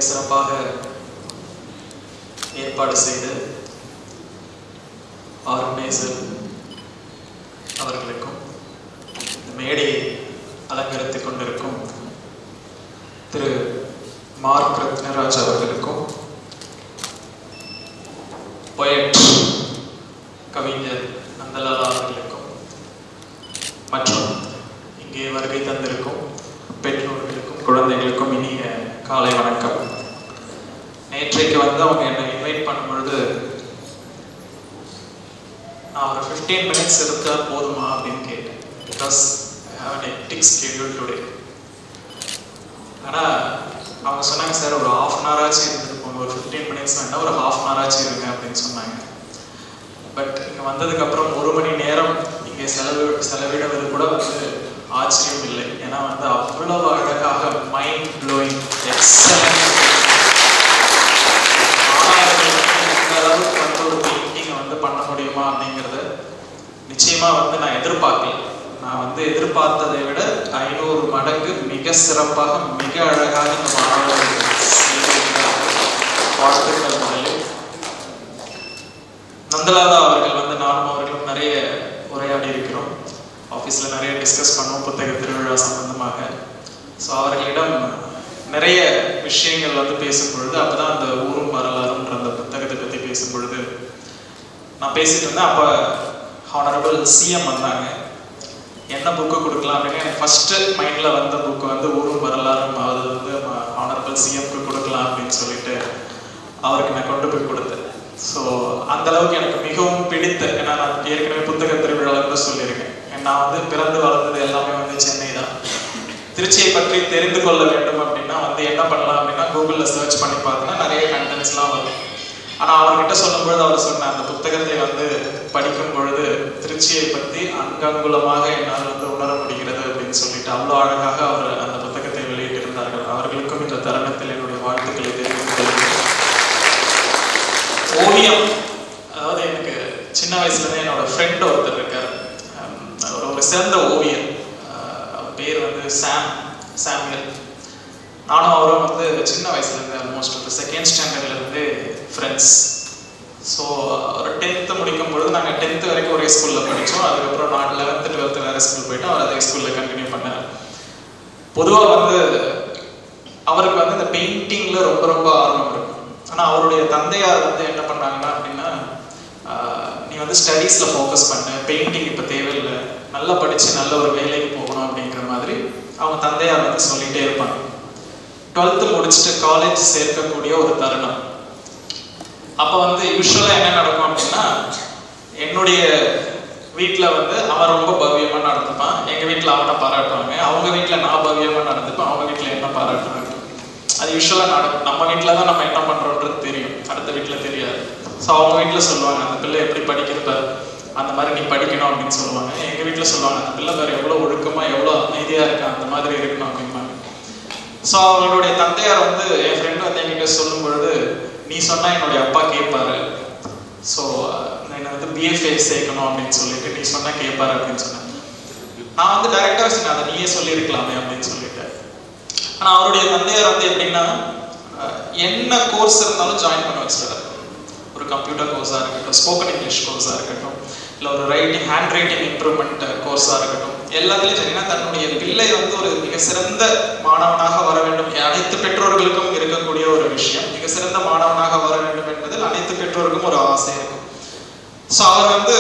சிறப்பாக ஏற்பாடு செய்து ஆர்கனைசர் அவர்களுக்கும் இந்த மேடையை அலங்கரித்துக் கொண்டிருக்கும் திரு மார்க் ரத்னராஜ் அவர்களுக்கும் போயட் கவிஞர் நந்தலாலா அவர்களுக்கும் மற்றும் இங்கே வருகை தந்திருக்கும் பெற்றோர்களுக்கும் குழந்தைகளுக்கும் இனிய காலை வணக்கம். நேற்றைக்கு வந்து அவங்க என்னை இன்வைட் பண்ணும்பொழுது நான் ஒரு 15 minutes இருந்தால் போதுமா அப்படின்னு கேட்டேன். Because I have an hectic schedule today. ஆனால் அவங்க சொன்னாங்க, சார் ஒரு 1/2 hour ஆச்சு இருந்துருப்போம், ஒரு 15 minutes வேண்டாம், ஒரு 1/2 hour ஆச்சு இருங்க அப்படின்னு சொன்னாங்க. பட் இங்கே வந்ததுக்கப்புறம் 1 மணி நேரம் இங்கே செலவிடுவது கூட வந்து ஆச்சரியம் இல்லை. ஏன்னா வந்து அவ்வளவு அழகாக மைண்ட் ப்ளோயிங் எக்ஸலன்ட் இந்த அளவுக்கு வந்து ஒரு பெயிண்டிங்கை வந்து பண்ண முடியுமா அப்படிங்கிறத நிச்சயமாக வந்து நான் எதிர்பார்க்கல. நான் வந்து எதிர்பார்த்ததை விட 500 மடங்கு மிக சிறப்பாக மிக அழகாக இந்த மாணவர்கள் வாழ்த்துக்கள். முதலில் நந்தலாலா அவர்கள் வந்து நானும் அவர்களும் நிறைய உரையாடி இருக்கிறோம். ஆஃபீஸில் நிறைய டிஸ்கஸ் பண்ணுவோம் புத்தக திருவிழா சம்பந்தமாக. ஸோ அவர்களிடம் நிறைய விஷயங்கள் வந்து பேசும் பொழுது அப்போ தான் அந்த ஊரும் வரலாறுன்ற அந்த புத்தகத்தை பற்றி பேசும் பொழுது நான் பேசிட்டு இருந்தேன். அப்போ ஹானரபிள் சிஎம் வந்தாங்க. என்ன புக்கு கொடுக்கலாம் அப்படின்னு எனக்கு ஃபஸ்ட்டு மைண்டில் வந்த புக்கு வந்து ஊரும் வரலாறும், அது வந்து ஹானரபிள் சிஎம்க்கு கொடுக்கலாம் அப்படின்னு சொல்லிட்டு அவருக்கு நான் கொண்டு போய் கொடுத்தேன். ஸோ அந்தளவுக்கு எனக்கு மிகவும் பிடித்த, ஏன்னா நான் ஏற்கனவே புத்தக திருவிழாவில் கூட சொல்லியிருக்கேன், நான் வந்து பிறந்து வளர்ந்தது எல்லாமே வந்து சென்னை தான். திருச்சியை பற்றி தெரிந்து கொள்ள வேண்டும் அப்படின்னா வந்து என்ன பண்ணலாம் அப்படின்னா கூகுளில் சர்ச் பண்ணி பார்த்தோன்னா நிறைய கண்டென்ட்ஸ்லாம் வரும். ஆனால் அவர்கிட்ட சொல்லும்பொழுது அவர் சொன்ன அந்த புத்தகத்தை வந்து படிக்கும் பொழுது திருச்சியை பற்றி அங்கங்குலமாக என்னால் வந்து உணர முடிகிறது அப்படின்னு சொல்லிட்டு அவ்வளோ அழகாக அவர் அந்த புத்தகத்தை வெளியிட்டிருந்தார்கள். அவர்களுக்கும் இந்த தருணத்தில் என்னுடைய வாழ்த்துக்களை தெரிவித்துக் கொள்கிறேன். ஓவியம், அதாவது எனக்கு சின்ன வயசுலேருந்து என்னோட ஃப்ரெண்ட் ஒருத்தர் இருக்கார், ஒரு சிறந்த ஓவியர். அவர் பேர் வந்து சாமுவேல். நானும் அவரும் வந்து சின்ன வயசுலேருந்து ஆல்மோஸ்ட் ஒரு 2nd standardலேருந்து ஃப்ரெண்ட்ஸ். ஸோ ஒரு 10th முடிக்கும் பொழுது நாங்கள் 10th வரைக்கும் ஒரே ஸ்கூலில் படித்தோம். அதுக்கப்புறம் நான் 11th 12th வேறு ஸ்கூல் போயிட்டு அவர் அதே ஸ்கூலில் கண்டினியூ பண்ணார். பொதுவாக வந்து அவருக்கு வந்து இந்த பெயிண்டிங்கில் ரொம்ப ரொம்ப ஆர்வம் இருக்கும். ஆனால் அவருடைய தந்தையார் வந்து என்ன பண்ணாங்கன்னா அப்படின்னா, நீ வந்து ஸ்டடீஸில் ஃபோக்கஸ் பண்ணு, பெயிண்டிங் இப்போ தேவையில்லை, நல்லா படித்து நல்ல ஒரு வேலைக்கு போகணும் அப்படிங்கிற மாதிரி அவங்க தந்தையார் வந்து சொல்லிகிட்டே இருப்பாங்க. 12th முடிச்சுட்டு காலேஜ் சேர்க்கக்கூடிய ஒரு தருணம். அப்போ வந்து யூஸ்வலாக என்ன நடக்கும் அப்படின்னா, என்னுடைய வீட்டில் வந்து அவன் ரொம்ப பவ்யமாக நடந்துப்பான், எங்கள் வீட்டில் அவனை பாராட்டுவாங்க, அவங்க வீட்டில் நான் பவ்யமாக நடந்துப்பேன், அவங்க வீட்டில் என்ன பாராட்டுவாங்க. அது யூஸ்வலாக நடக்கும். நம்ம வீட்டில் தான் நம்ம என்ன பண்ணுறோன்றது தெரியும், அடுத்த வீட்டில் தெரியாது. ஸோ அவங்க வீட்டில் சொல்லுவாங்க, அந்த பிள்ளை எப்படி படிக்கிறப்ப அந்த மாதிரி நீ படிக்கணும் அப்படின்னு சொல்லுவாங்க. எங்கள் வீட்டில் சொல்லுவாங்க, அந்த பிள்ளை வேறு எவ்வளோ ஒழுக்கமாக எவ்வளோ அமைதியாக இருக்கா, அந்த மாதிரி இருக்கணும் அப்படிம்பாங்க. ஸோ அவங்களுடைய தந்தையார் வந்து என் ஃப்ரெண்டு வந்து என்கிட்ட சொல்லும் பொழுது, நீ சொன்னால் என்னுடைய அப்பா கேட்பாரு, ஸோ என்னை வந்து பிஎஃப்ஏ சேர்க்கணும் அப்படின்னு சொல்லிட்டு நீ சொன்னால் கேட்பாரு அப்படின்னு சொன்னேன். நான் வந்து டைரெக்டாக சொன்னேன், அதை நீயே சொல்லியிருக்கலாமே அப்படின்னு சொல்லிட்டேன். ஆனால் அவருடைய தந்தையார் வந்து எப்படின்னா, என்ன கோர்ஸ் இருந்தாலும் ஜாயின் பண்ண வச்சுருக்காரு. ஒரு கம்ப்யூட்டர் கோர்ஸாக இருக்கட்டும், ஸ்போக்கன் இங்கிலீஷ் கோர்ஸாக இருக்கட்டும், இல்லை ஒரு ஹேண்ட் ரைட்டிங் இம்ப்ரூவ்மெண்ட் கோர்ஸாக இருக்கட்டும், எல்லாத்துலேயும் சரிங்கன்னா தன்னுடைய பிள்ளை வந்து ஒரு மிக சிறந்த மாணவனாக வர வேண்டும். அனைத்து பெற்றோர்களுக்கும் இருக்கக்கூடிய ஒரு விஷயம், மிக சிறந்த மாணவனாக வர வேண்டும் என்பதில் அனைத்து பெற்றோருக்கும் ஒரு ஆசை இருக்கும். ஸோ அவர் வந்து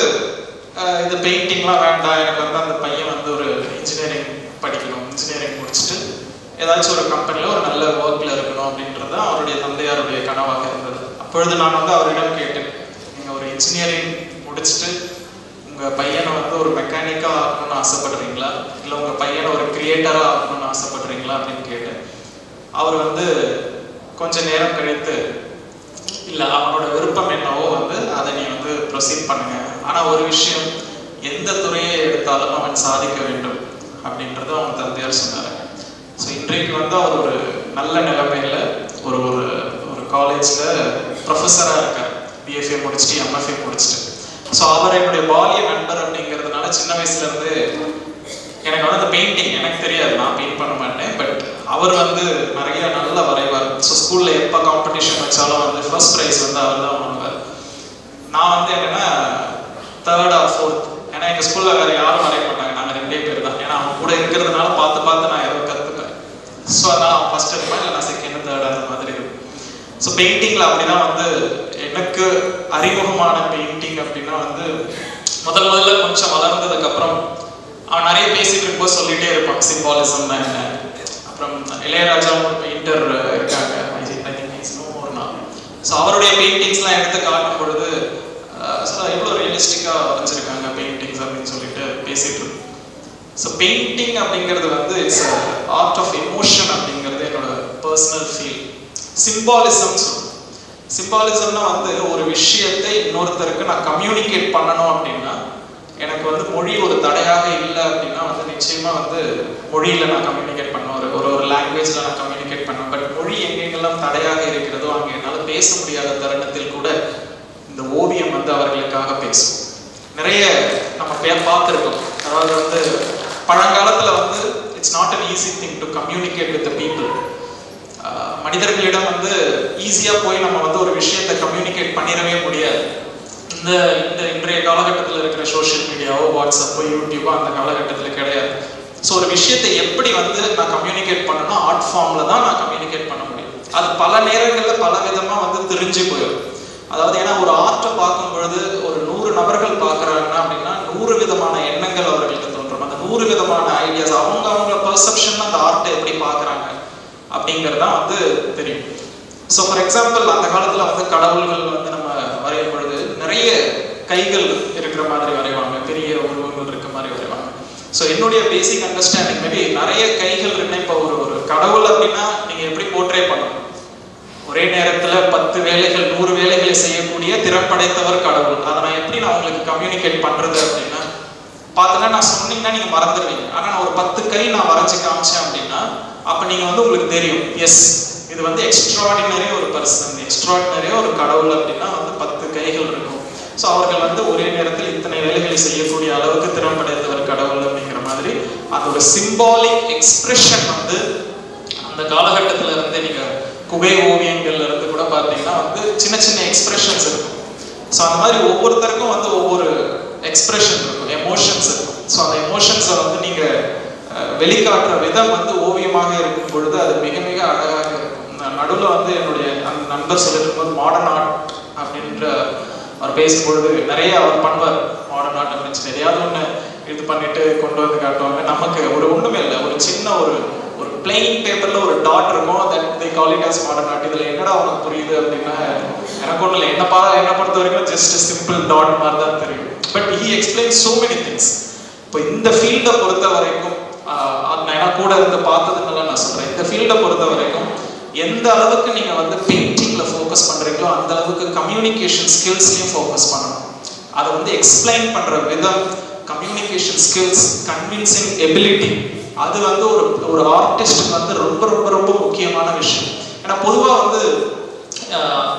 இந்த பெயிண்டிங்லாம் வேண்டாம், எனக்கு வந்து அந்த பையன் வந்து ஒரு இன்ஜினியரிங் படிக்கணும், இன்ஜினியரிங் முடிச்சுட்டு ஏதாச்சும் ஒரு கம்பெனியில் ஒரு நல்ல ஒர்க்கில் இருக்கணும் அப்படின்றது தான் அவருடைய தந்தையாருடைய கனவாக இருந்தது. அப்பொழுது நான் வந்து அவரிடம் கேட்டேன், நீங்கள் ஒரு இன்ஜினியரிங் முடிச்சுட்டு உங்கள் பையனை வந்து ஒரு மெக்கானிக்காக ஆகணும்னு ஆசைப்படுறீங்களா, இல்லை உங்கள் பையனை ஒரு கிரியேட்டராக ஆகணும்னு ஆசைப்படுறீங்களா அப்படின்னு கேட்டேன். அவர் வந்து கொஞ்ச நேரம் கழித்து, இல்லை அவனோட விருப்பம் என்னவோ வந்து அதை நீ வந்து ப்ரொசீட் பண்ணுங்க, ஆனால் ஒரு விஷயம், எந்த துறையை எடுத்தாலும் அவன் சாதிக்க வேண்டும் அப்படின்றத அவங்க தந்தையார் சொன்னார். ஸோ இன்றைக்கு வந்து அவர் ஒரு நல்ல நிலைமையில் ஒரு ஒரு காலேஜில் ப்ரொஃபஸராக இருக்கார், பிஎஃப்ஏ முடிச்சுட்டு எம்எஃப்ஏ முடிச்சுட்டு. ஸோ அவர் என்னுடைய பாலிய நண்பர் அப்படிங்கிறதுனால சின்ன வயசுலேருந்து எனக்கு வந்து அந்த பெயிண்டிங் எனக்கு தெரியாது, நான் பெயிண்ட் பண்ண மாட்டேன். பட் அவர் வந்து நிறைய நல்ல வரைவார், ஸோ ஸ்கூலில் எப்போ காம்படிஷன் வச்சாலும் வந்து ஃபர்ஸ்ட் ப்ரைஸ் வந்து அவர் தான் வாங்குவார். நான் வந்து என்னென்னா 3rd or 4th. ஏன்னா எங்கள் ஸ்கூலில் வேறு யாரும் வரைய மாட்டாங்க, நாங்கள் 2 பேர் தான். ஏன்னா அவன் கூட இருக்கிறதுனால பார்த்து நான் ஏதோ கற்றுப்பேன். ஸோ அதனால் அவன் ஃபஸ்ட் இருப்பேன், இல்லை நான் 2nd 3rd அந்த மாதிரி இருக்கும். ஸோ பெயிண்டிங்கில் அப்படின்னா வந்து எனக்கு அறிமுகமான பெயிண்டிங் அப்படின்னா வந்து முதல்ல கொஞ்சம் வளர்ந்ததுக்கப்புறம் அவன் நிறைய பேசிட்டு இருக்கும்போது சொல்லிகிட்டே இருப்பான் சிம்பாலிசம் தான் என்ன. அப்புறம் இளையராஜா ஒரு பெயிண்டர் இருக்காங்க, ஸோ அவருடைய பெயிண்டிங்ஸ்லாம் எடுத்து காட்டும் பொழுது எவ்வளோ ரியலிஸ்டிக்காக வரைஞ்சிருக்காங்க பெயிண்டிங்ஸ் அப்படின்னு சொல்லிட்டு பேசிட்டு இருக்கோம். ஸோ பெயிண்டிங் அப்படிங்கிறது வந்து இட்ஸ் ஆர்ட் ஆஃப் எமோஷன் அப்படிங்கிறது என்னோட பர்சனல் ஃபீல். சிம்பாலிசம்னு சொல்லுவோம். சிம்பாலிசம்னா வந்து ஒரு விஷயத்தை இன்னொருத்தருக்கு நான் கம்யூனிகேட் பண்ணணும் அப்படின்னா எனக்கு வந்து மொழி ஒரு தடையாக இல்லை அப்படின்னா வந்து நிச்சயமாக வந்து மொழியில் நான் கம்யூனிகேட் பண்ணேன், ஒரு லாங்குவேஜில் நான் கம்யூனிகேட் பண்ணேன். பட் மொழி எங்கெங்கெல்லாம் தடையாக இருக்கிறதோ அங்கே என்னால் பேச முடியாத தருணத்தில் கூட இந்த ஓவியம் வந்து அவர்களுக்காக பேசும். நிறைய நம்ம பார்த்துருக்கோம். அதாவது வந்து பழங்காலத்தில் வந்து it's not an easy thing to communicate with the people. மனிதர்களிடம் வந்து ஈஸியாக போய் நம்ம வந்து ஒரு விஷயத்தை கம்யூனிகேட் பண்ணிடவே முடியாது. இந்த இன்றைய காலகட்டத்தில் இருக்கிற சோஷியல் மீடியாவோ வாட்ஸ்அப்போ யூடியூபோ அந்த காலகட்டத்தில் கிடையாது. ஸோ ஒரு விஷயத்தை எப்படி வந்து நான் கம்யூனிகேட் பண்ணணும்னா ஆர்ட் ஃபார்மில் தான் நான் கம்யூனிகேட் பண்ண முடியும். அது பல நேரங்களில் பல விதமாக வந்து தெரிஞ்சு போயிடும். அதாவது ஏன்னா ஒரு ஆர்ட்டை பார்க்கும் பொழுது ஒரு 100 நபர்கள் பார்க்குறாங்க அப்படின்னா 100 விதமான எண்ணங்கள் அவர்களுக்கு தோன்றும். அந்த 100 விதமான ஐடியாஸ் அவங்க பெர்செப்ஷன் அந்த ஆர்ட்டை எப்படி பார்க்குறாங்க அப்படிங்கிறது தான் வந்து தெரியும். ஸோ ஃபார் எக்ஸாம்பிள் அந்த காலத்தில் வந்து கடவுள்கள் வந்து நம்ம வரையும் பொழுது நிறைய கைகள் இருக்கிற மாதிரி வரைவாங்க, பெரிய உருவங்கள் இருக்கிற மாதிரி வரைவாங்க. ஸோ என்னுடைய பேசிக் அண்டர்ஸ்டாண்டிங் மேபி நிறைய கைகள் இருக்குன்னா இப்போ ஒரு கடவுள் அப்படின்னா நீங்கள் எப்படி போர்ட்ரே பண்ணணும்? ஒரே நேரத்தில் 10 வேலைகள் 100 வேலைகளை செய்யக்கூடிய திறப்படைத்தவர் கடவுள். அதை நான் எப்படி நான் உங்களுக்கு கம்யூனிகேட் பண்ணுறது அப்படின்னா பார்த்தோன்னா நான் சொன்னீங்கன்னா நீங்கள் மறந்துடுவீங்க. ஆனால் நான் ஒரு 10 கை நான் வரைஞ்சி காமிச்சேன் அப்படின்னா அப்போ நீங்கள் வந்து உங்களுக்கு தெரியும், எஸ் இது வந்து எக்ஸ்ட்ராடினரி ஒரு பர்சன், எக்ஸ்ட்ராடினரியாக ஒரு கடவுள் அப்படின்னா வந்து 10 கைகள் இருக்கும். ஸோ அவர்கள் வந்து ஒரே நேரத்தில் இத்தனை வேலைகளை செய்யக்கூடிய அளவுக்கு திறம்படைத்தவர் கடவுள் அப்படிங்கிற மாதிரி அந்த ஒரு சிம்பாலிக் எக்ஸ்பிரஷன் வந்து அந்த காலகட்டத்தில் இருந்து நீங்கள் குகை ஓவியங்கள்ல இருந்து கூட பார்த்தீங்கன்னா வந்து சின்ன சின்ன எக்ஸ்பிரஷன்ஸ் இருக்கும். ஸோ அந்த மாதிரி ஒவ்வொருத்தருக்கும் வந்து ஒவ்வொரு எக்ஸ்பிரஷன் இருக்கும், எமோஷன்ஸ் இருக்கும். ஸோ அந்த எமோஷன்ஸை வந்து நீங்கள் வெளிக்காட்டுற விதம் வந்து ஓவியமாக இருக்கும் பொழுது அது மிக மிக அழகாக இருக்கும். நடுவில் வந்து என்னுடைய அந்த நண்பர் சொல்லிட்டு போது மாடர்ன் ஆர்ட் அப்படின்ற அவர் பேசும்பொழுது நிறைய அவர் பண்ணுவார். மாடர்ன் ஆர்ட் அப்படின்னு சொல்லி எதையாவது ஒன்று இது பண்ணிட்டு கொண்டு வந்து காட்டுவாங்க. நமக்கு ஒன்றுமே இல்லை, ஒரு சின்ன ஒரு பிளெயின் பேப்பரில் ஒரு டாட் இருக்கும், that they call it as modern art. இதில் என்னடா அவனுக்கு புரியுது அப்படின்னா எனக்கு ஒன்றும் இல்லை, என்னை பொறுத்த வரைக்கும் ஜஸ்ட் சிம்பிள் டாட் மாதிரி தான் தெரியும். But he explain so many things. இப்போ இந்த ஃபீல்டை பொறுத்த வரைக்கும் நான் கூட இருந்து பார்த்ததுனால நான் சொல்கிறேன், இந்த ஃபீல்டை பொறுத்த வரைக்கும் எந்த அளவுக்கு நீங்கள் வந்து பெயிண்டிங்கில் ஃபோக்கஸ் பண்ணுறீங்களோ அந்த அளவுக்கு கம்யூனிகேஷன் ஸ்கில்ஸ்லையும் ஃபோக்கஸ் பண்ணணும். அதை வந்து எக்ஸ்பிளைன் பண்ணுற விதம், கம்யூனிகேஷன் ஸ்கில்ஸ், கன்வின்சிங் எபிலிட்டி, அது வந்து ஒரு ஆர்டிஸ்ட்டுக்கு வந்து ரொம்ப ரொம்ப ரொம்ப முக்கியமான விஷயம். ஏன்னா பொதுவாக வந்து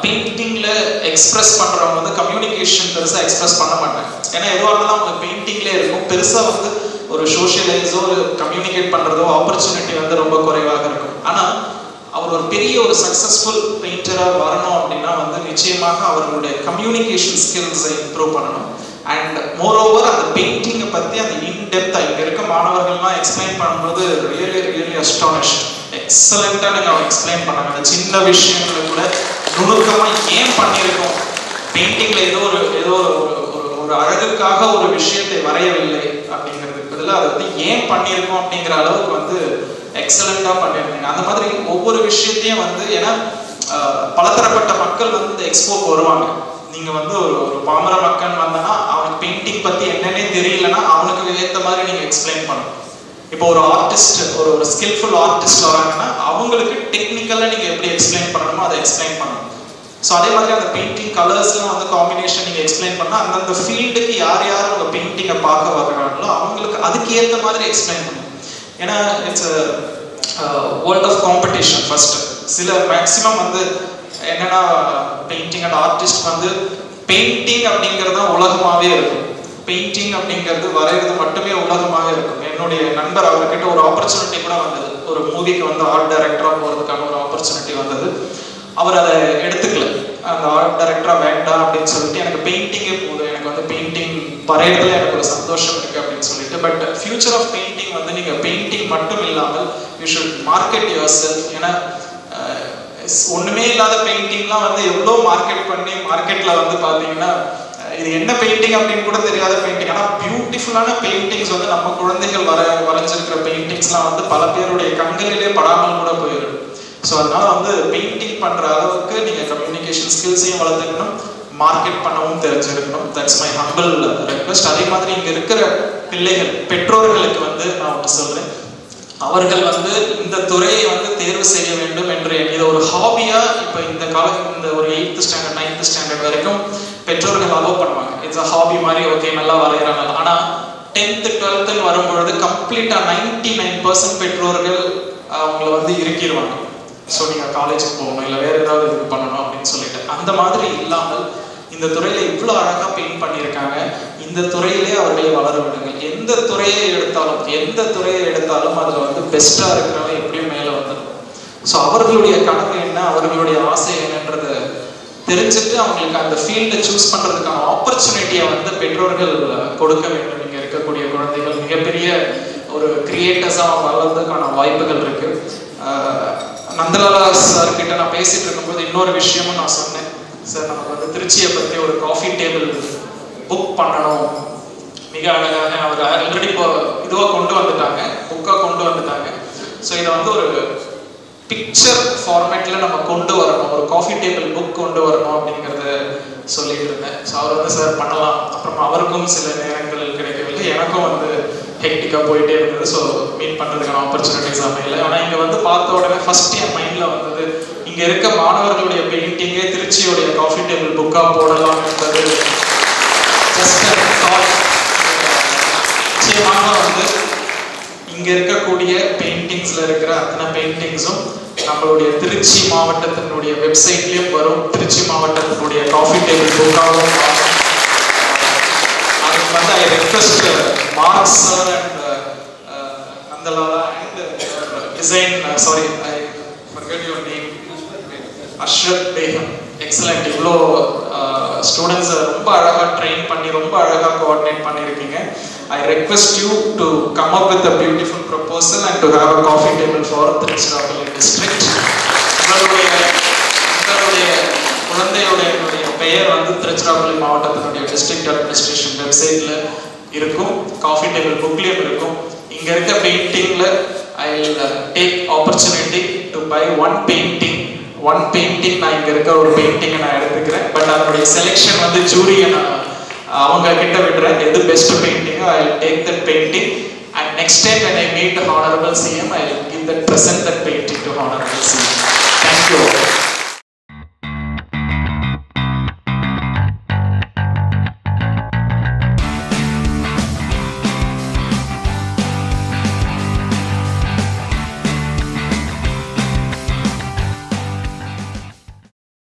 பெயிண்டிங்கில் எக்ஸ்பிரஸ் பண்ணுறவங்க வந்து கம்யூனிகேஷன் பெருசாக எக்ஸ்பிரஸ் பண்ண மாட்டாங்க. ஏன்னா எதுவாக இருந்தாலும் அவங்க பெயிண்டிங்லேயே இருக்கும். பெருசாக வந்து ஒரு சோஷியலைஸோ ஒரு கம்யூனிகேட் பண்ணுறதோ ஆப்பர்ச்சுனிட்டி வந்து ரொம்ப குறைவாக இருக்கும். ஆனால் அவர் ஒரு பெரிய ஒரு சக்ஸஸ்ஃபுல் பெயிண்டராக வரணும் அப்படின்னா வந்து நிச்சயமாக அவர்களுடைய கம்யூனிகேஷன் ஸ்கில்ஸை இம்ப்ரூவ் பண்ணணும். அண்ட் மோரோவர் அந்த பெயிண்டிங்கை பற்றி அந்த இன்டெப்த்தாக இங்கே இருக்க மாணவர்கள்லாம் எக்ஸ்பிளைன் பண்ணும்போது ரியலி அஸ்டானிஷ், எக்ஸலண்ட்டாக நீங்கள் அவங்க எக்ஸ்பிளைன் பண்ணாங்க. அந்த சின்ன விஷயங்களை கூட நுணுக்கமாக ஏன் பண்ணியிருக்கோம், பெயிண்டிங்கில் ஏதோ ஒரு அழகுக்காக ஒரு விஷயத்தை வரையவில்லை அப்படிங்கிறதுக்கு பதிலாக அதை வந்து ஏன் பண்ணியிருக்கோம் அப்படிங்கிற அளவுக்கு வந்து எக்ஸலண்ட்டாக பண்ணியிருந்தீங்க. அந்த மாதிரி ஒவ்வொரு விஷயத்தையும் வந்து ஏன்னா பலதரப்பட்ட மக்கள் வந்து இந்த எக்ஸ்போக்கு வருவாங்க. நீங்கள் வந்து ஒரு பாமர மக்கள் வந்தனா அவனுக்கு பெயிண்டிங் பற்றி என்னன்னே தெரியலன்னா அவனுக்கு ஏற்ற மாதிரி நீங்கள் எக்ஸ்பிளைன் பண்ணணும். இப்போ ஒரு ஆர்டிஸ்ட் ஒரு ஸ்கில்ஃபுல் ஆர்டிஸ்ட் வராங்கன்னா அவங்களுக்கு டெக்னிக்கலாக நீங்கள் எப்படி எக்ஸ்பிளைன் பண்ணணுமோ அதை எக்ஸ்பிளைன் பண்ணணும். ஸோ அதே மாதிரி அந்த பெயிண்டிங் கலர்ஸ்லாம் வந்து காம்பினேஷன் நீங்கள் எக்ஸ்பிளைன் பண்ணால் அந்தந்த ஃபீல்டுக்கு யார் உங்கள் பெயிண்டிங்கை பார்க்க வர்றாங்களோ அவங்களுக்கு அதுக்கு ஏற்ற மாதிரி எக்ஸ்பிளைன் பண்ணணும். ஏன்னா it's world of competition. First சில மேக்ஸிமம் வந்து என்னன்னா பெயிண்டிங் அண்ட் ஆர்டிஸ்ட் வந்து பெயிண்டிங் அப்படிங்கிறது தான் உலகமாகவே இருக்கும். பெயிண்டிங் அப்படிங்கிறது வரைகிறது மட்டுமே உலகமாக இருக்கும். என்னுடைய நண்பர் அவர்கிட்ட ஒரு ஆப்பர்ச்சுனிட்டி கூட வந்தது, ஒரு மூவிக்கு வந்து ஆர்ட் டைரக்டராக போகிறதுக்கான ஒரு ஆப்பர்ச்சுனிட்டி வந்தது. அவர் அதை எடுத்துக்கல, அந்த ஆர்ட் டைரக்டராக வேண்டாம் அப்படின்னு சொல்லிட்டு எனக்கு பெயிண்டிங்கே போதும், எனக்கு வந்து பெயிண்டிங் வரைகிறதுல எனக்கு ஒரு சந்தோஷம் இருக்குது அப்படின்னு சொல்லிட்டு. பட் ஃபியூச்சர் ஆஃப் பெயிண்டிங் வந்து நீங்கள் பெயிண்டிங் மட்டும் இல்லாமல் you should market your self. ஏன்னா ஒன்றுமே இல்லாத பெயிண்டிங்லாம் வந்து எவ்வளோ மார்க்கெட் பண்ணி மார்க்கெட்டில் வந்து பார்த்தீங்கன்னா இது என்ன பெயிண்டிங் அப்படின்னு கூட தெரியாத பெயிண்டிங், ஆனால் பியூட்டிஃபுல்லான பெயிண்டிங்ஸ் வந்து நம்ம குழந்தைகள் வரைஞ்சிருக்கிற பெயிண்டிங்ஸ்லாம் வந்து பல பேருடைய கண்களிலே படாமல் கூட போயிடும். ஸோ அதனால வந்து பெயிண்டிங் பண்ணுற அளவுக்கு நீங்கள் கம்யூனிகேஷன் ஸ்கில்ஸையும் வளர்த்துக்கணும், மார்க்கெட் பண்ணவும் தெரிஞ்சிருக்கணும். That's my humble request. அதே மாதிரி இங்கே இருக்கிற பிள்ளைகள் பெற்றோர்களுக்கு வந்து நான் ஒன்று சொல்கிறேன், அவர்கள் வந்து இந்த துறையை வந்து தேர்வு செய்ய வேண்டும் என்று இதை ஒரு ஹாபியா இப்போ இந்த இந்த ஒரு 8th ஸ்டாண்டர்ட் 9th ஸ்டாண்டர்ட் வரைக்கும் பெற்றோர்கள் அலோவ் பண்ணுவாங்க. இட்ஸ் அ ஹாபி மாதிரி, ஓகே நல்லா வரைகிறாங்க. ஆனால் 10th 12th வரும்பொழுது கம்ப்ளீட்டாக 99% பெற்றோர்கள் அவங்கள வந்து இருக்கிடுவாங்க. ஸோ நீங்கள் காலேஜுக்கு போகணும் இல்லை வேறு ஏதாவது இது பண்ணணும் அப்படின்னு சொல்லிட்டு. அந்த மாதிரி இல்லாமல் இந்த துறையில் இவ்வளோ அழகாக பெயிண்ட் பண்ணியிருக்காங்க, இந்த துறையிலே அவர்களை வளர விடுங்கள். எந்த துறையை எடுத்தாலும் அதில் வந்து பெஸ்ட்டாக இருக்கிறவங்க எப்படியும் மேலே வந்துடும். ஸோ அவர்களுடைய கனவு என்ன, அவர்களுடைய ஆசை என்னன்றதை தெரிஞ்சுட்டு அவங்களுக்கு அந்த ஃபீல்டை சூஸ் பண்ணுறதுக்கான ஆப்பர்ச்சுனிட்டியை வந்து பெற்றோர்கள் கொடுக்க வேண்டும். இங்கே இருக்கக்கூடிய குழந்தைகள் மிகப்பெரிய ஒரு கிரியேட்டர்ஸாக வளர்றதுக்கான வாய்ப்புகள் இருக்குது. நந்தலாலா சார்கிட்ட நான் பேசிகிட்டு இருக்கும்போது இன்னொரு விஷயமும் நான் சொன்னேன், சார் நமக்கு வந்து திருச்சியை பற்றி ஒரு காஃபி டேபிள் புக் பண்ணணும். மிக அழகாக அவர் ஆல்ரெடி இப்போ இதுவாக கொண்டு வந்துட்டாங்க, புக்காக கொண்டு வந்துட்டாங்க. ஸோ இதை வந்து ஒரு பிக்சர் ஃபார்மேட்டில் நம்ம கொண்டு வரணும், ஒரு காஃபி டேபிள் புக் கொண்டு வரணும் அப்படிங்கிறத சொல்லிட்டு இருந்தேன். ஸோ அவர் வந்து சார் பண்ணலாம். அப்புறமா அவருக்கும் சில நேரங்கள் கிடைக்கவில்லை, எனக்கும் வந்து ஹெக்டிக்காக போயிட்டே இருந்தது. ஸோ மீட் பண்ணுறதுக்கான ஆப்பர்ச்சுனிட்டிஸ் அமையல. ஆனால் இங்கே வந்து பார்த்த உடனே ஃபர்ஸ்ட் என் மைண்டில் வந்தது, இங்கே இருக்க மாணவர்களுடைய பெயிண்டிங்கே திருச்சியோடைய காஃபி டேபிள் புக்காக போடலாம் என்பது ஜஸ்ட் தாட். நிச்சயமாக வந்து இங்கே இருக்கக்கூடிய பெயிண்டிங்ஸில் இருக்கிற அத்தனை பெயிண்டிங்ஸும் நம்மளுடைய திருச்சி மாவட்டத்தினுடைய வெப்சைட்லேயும் வரும், திருச்சி மாவட்டத்தினுடைய காஃபி டேபிள் புக்காகவும். அதுக்கு வந்து I request Mark sir and Nandalala and design sorry I forget your name, Ashrat Begum. Excellent. இவ்வளோ ஸ்டூடெண்ட்ஸை ரொம்ப அழகாக ட்ரெயின் பண்ணி ரொம்ப அழகாக கோஆர்டினேட் பண்ணியிருக்கீங்க. I request you to come up with a beautiful proposal and to have a coffee table for Tiruchirappalli district. உங்களுடைய குழந்தையுடைய பெயர் வந்து திருச்சிராப்பள்ளி மாவட்டத்தினுடைய டிஸ்ட்ரிக்ட் அட்மினிஸ்ட்ரேஷன் வெப்சைட்டில் இருக்கும், காஃபி டேபிள் புக்லேயும் இருக்கும். இங்கே இருக்க பெயிண்டிங்கில் I will take opportunity to buy one painting. நான் இங்கே இருக்க ஒரு பெயிண்டிங்கை நான் எடுத்துக்கிறேன். பட் அதனுடைய செலெக்ஷன் வந்து ஜூரியை நான் அவங்க கிட்ட விடுறேன், எது பெஸ்ட் பெயிண்டிங்கோ I will take that painting. And next time when I meet the Honorable CM, I will give that present that painting to Honorable CM. Thank you.